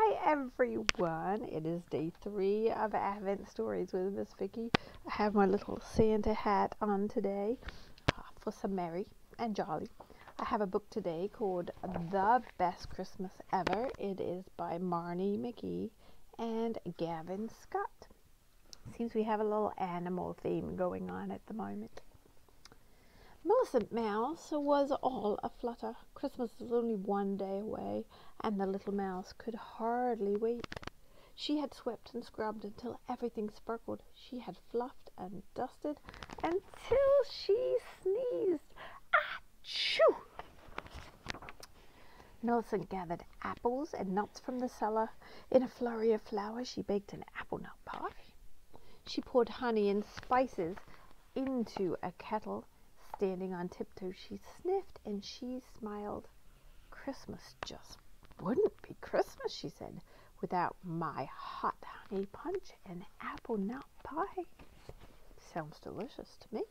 Hi everyone, it is day 3 of Advent Stories with Miss Vicky. I have my little Santa hat on today for some merry and jolly. I have a book today called The Best Christmas Ever. It is by Marnie McGee and Gavin Scott. Seems we have a little animal theme going on at the moment. Millicent Mouse was all aflutter. Christmas was only one day away, and the little mouse could hardly wait. She had swept and scrubbed until everything sparkled. She had fluffed and dusted until she sneezed. Achoo! Millicent gathered apples and nuts from the cellar. In a flurry of flour, she baked an apple nut pie. She poured honey and spices into a kettle. Standing on tiptoe, she sniffed and she smiled. Christmas just wouldn't be Christmas, she said, without my hot honey punch and apple nut pie. Sounds delicious to me.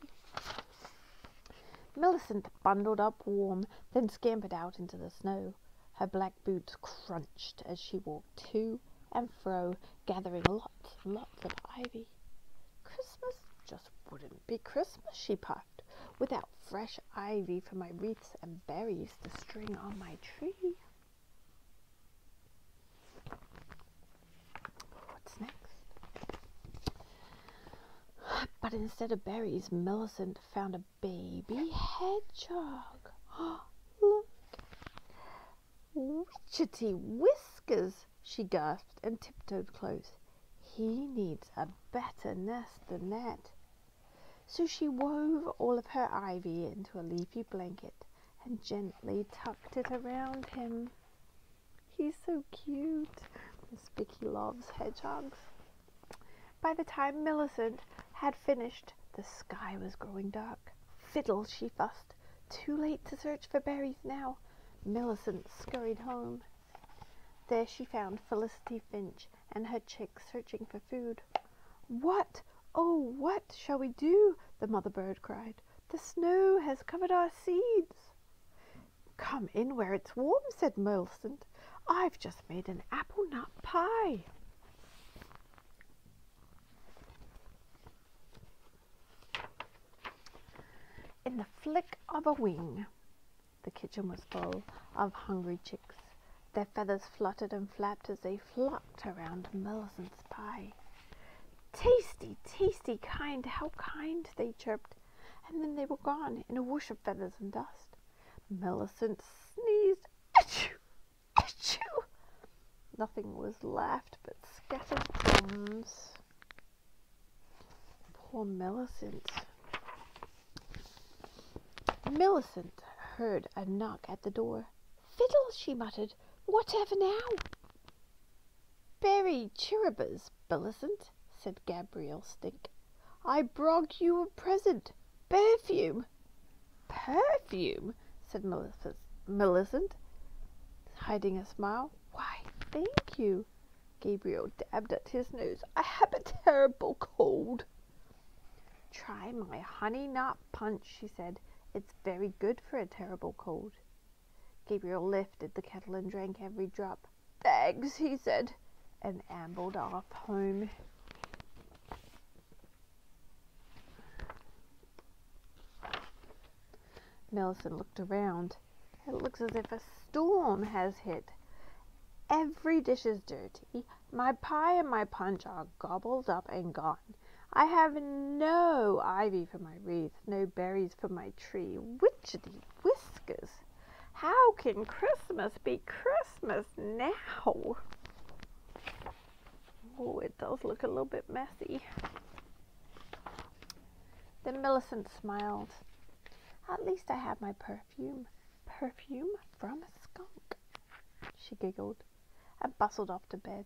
Millicent bundled up warm, then scampered out into the snow. Her black boots crunched as she walked to and fro, gathering lots and lots of ivy. Christmas just wouldn't be Christmas, she puffed, without fresh ivy for my wreaths and berries to string on my tree. What's next? But instead of berries, Millicent found a baby hedgehog. Look! Witchetty whiskers, she gasped and tiptoed close. He needs a better nest than that. So she wove all of her ivy into a leafy blanket and gently tucked it around him. He's so cute. Miss Vicky loves hedgehogs. By the time Millicent had finished, the sky was growing dark. Fiddle, she fussed. Too late to search for berries now. Millicent scurried home. There she found Felicity Finch and her chicks searching for food. What? Oh, what shall we do? The mother bird cried. The snow has covered our seeds. Come in where it's warm, said Millicent. I've just made an apple nut pie. In the flick of a wing, the kitchen was full of hungry chicks. Their feathers fluttered and flapped as they flocked around Millicent's pie. Tasty, tasty, kind, how kind, they chirped, and then they were gone in a whoosh of feathers and dust. Millicent sneezed. Achoo! Achoo! Nothing was left but scattered crumbs. Poor Millicent. Millicent heard a knock at the door. Fiddle, she muttered. Whatever now? Berry chirrupers, Millicent, said Gabriel Stink. I brog you a present. Perfume. Perfume, said Millicent, hiding a smile. Why, thank you. Gabriel dabbed at his nose. I have a terrible cold. Try my honey nut punch, she said. It's very good for a terrible cold. Gabriel lifted the kettle and drank every drop. Thanks, he said, and ambled off home. Millicent looked around. It looks as if a storm has hit. Every dish is dirty. My pie and my punch are gobbled up and gone. I have no ivy for my wreath, no berries for my tree. Witchetty whiskers! How can Christmas be Christmas now? Oh, it does look a little bit messy. Then Millicent smiled. At least I have my perfume. Perfume from a skunk. She giggled and bustled off to bed.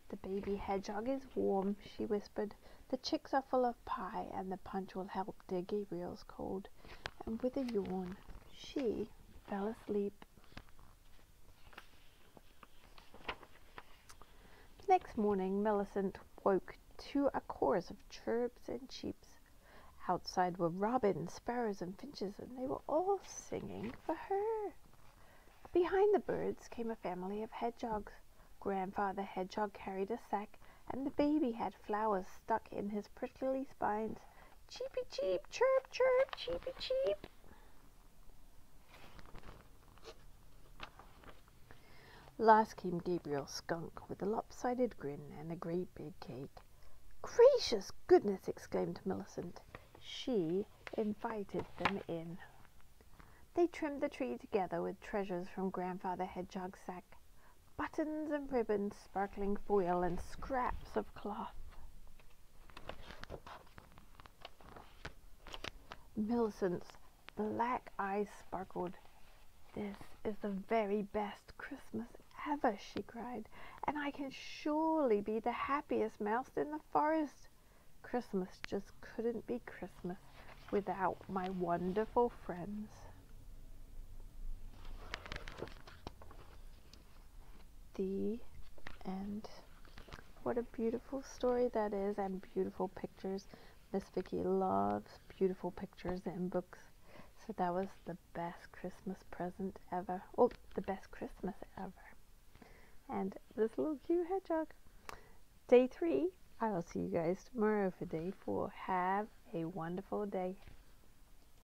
The baby hedgehog is warm, she whispered. The chicks are full of pie, and the punch will help dear Gabriel's cold. And with a yawn, she fell asleep. Next morning, Millicent woke to a chorus of chirps and cheeps. Outside were robins, sparrows, and finches, and they were all singing for her. Behind the birds came a family of hedgehogs. Grandfather Hedgehog carried a sack, and the baby had flowers stuck in his prickly spines. Cheepy cheep, chirp chirp, cheepy cheep. Last came Gabriel Skunk with a lopsided grin and a great big cake. Gracious goodness! Exclaimed Millicent. She invited them in. They trimmed the tree together with treasures from Grandfather Hedgehog's sack, buttons and ribbons, sparkling foil, and scraps of cloth. Millicent's black eyes sparkled. This is the very best Christmas ever, she cried, and I can surely be the happiest mouse in the forest. Christmas just couldn't be Christmas without my wonderful friends. The end. What a beautiful story that is, and beautiful pictures. Miss Vicky loves beautiful pictures in books. So that was the best Christmas present ever. Oh, the best Christmas ever. And this little cute hedgehog. Day 3. I will see you guys tomorrow for day 4. Have a wonderful day.